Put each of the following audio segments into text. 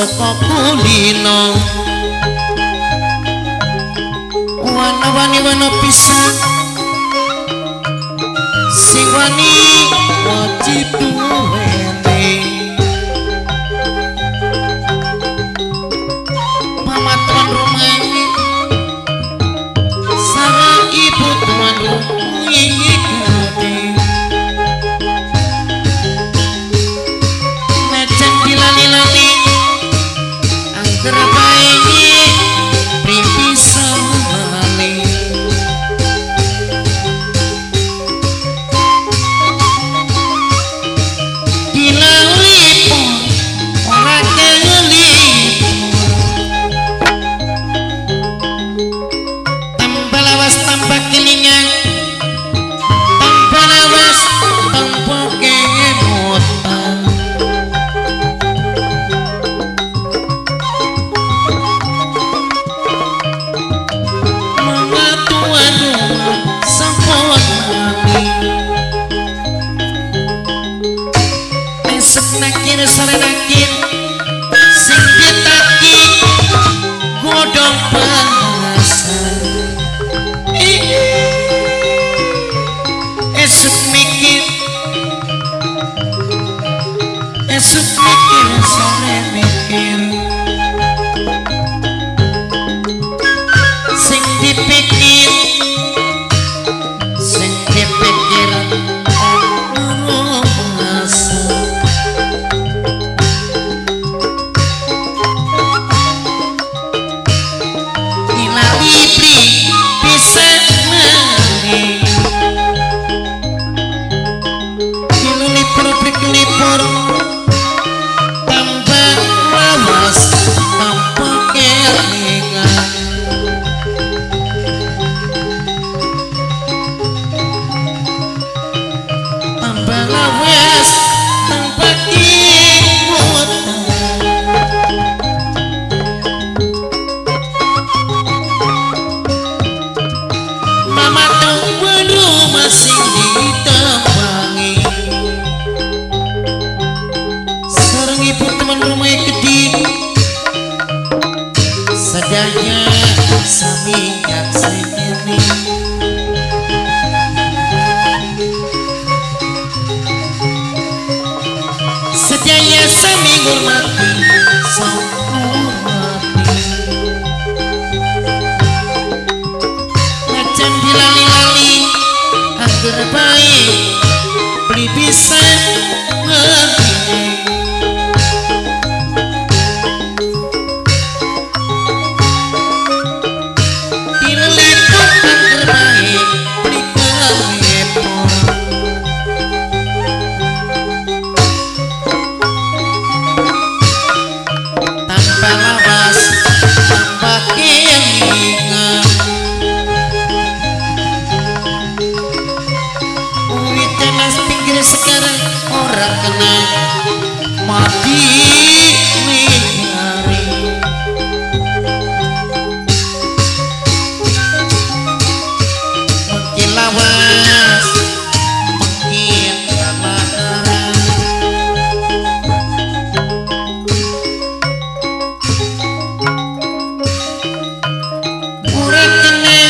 saka kulino wana-wani pisan sing wani wajib duweni mama tuan rumah ini sareng ibu tuan rumah ini gede najan dilali-lali angger bayi bisa mali dilawipun ora kelipur tambah lawas tambah kelingan tambah lawas tambah kemutan nakir sore nakir sing ditaki godhong panasan esuk mikir sore mikir sing dipikir sedaya sami ngurmati najan dilali-lali angger bae beli bisa ngerti sekarang orang kena mati hari mungkin lawas mungkin ramadan orang kena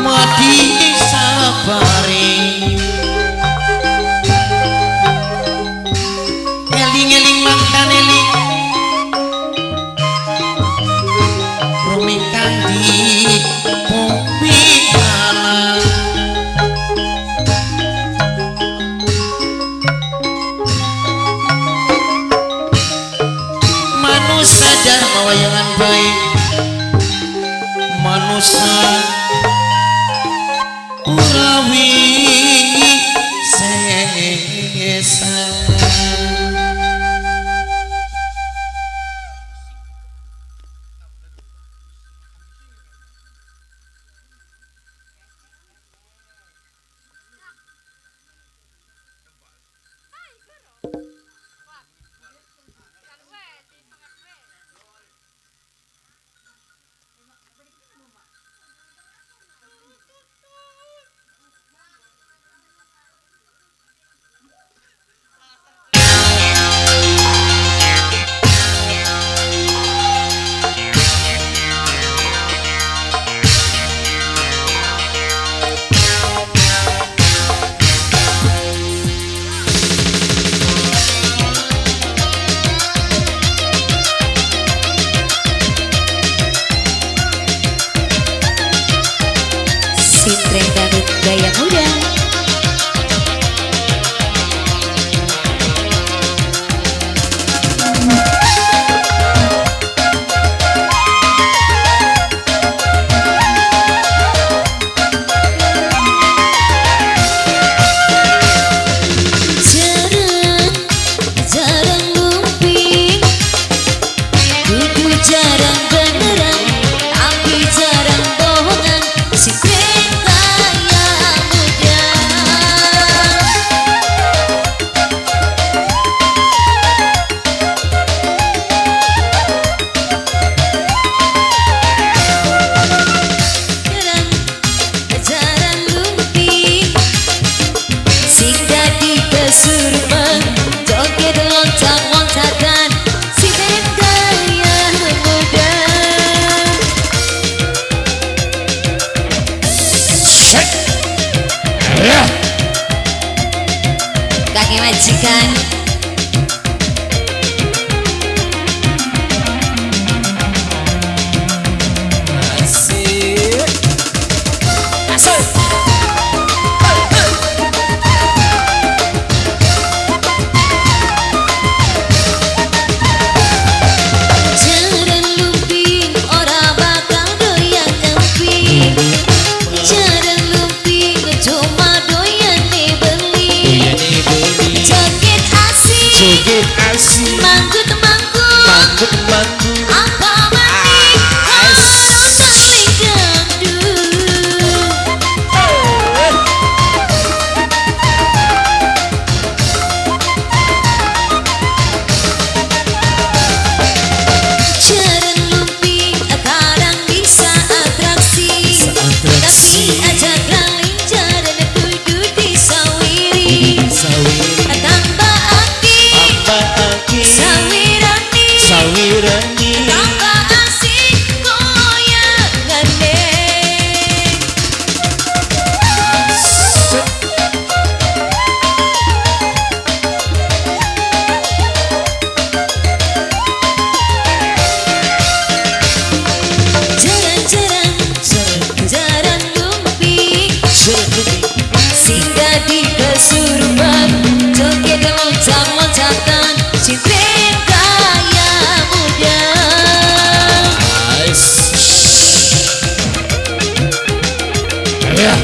mati sabari ngeling mantan eling rumikan di bumi tanah manusia dan mawayangan baik manusia urawi sesa Sintren gaya muda. Nice. Yeah.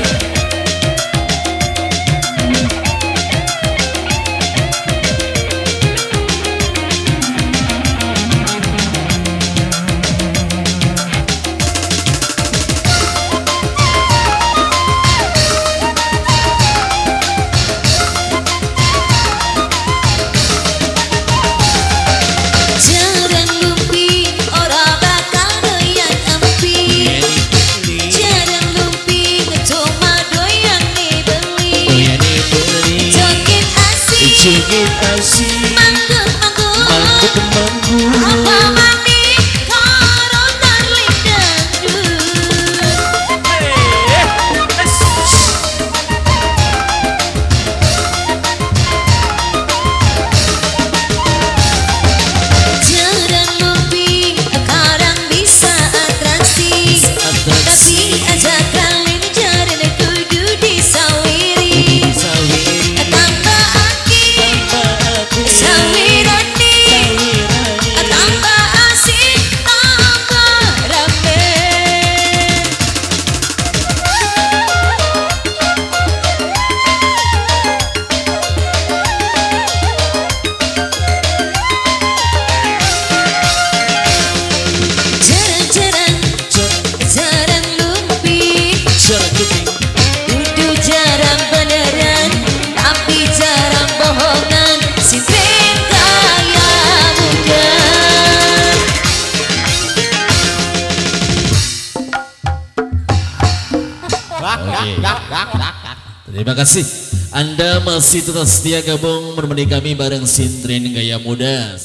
Joget asik manggut apa mani karo darling dangdut. Jarang lumpi kadang bisa atraksi, tapi ajak kalian jarang kudu disawiri. Terima kasih. Anda masih tetap setia gabung menemani kami bareng Sintren Gaya Muda.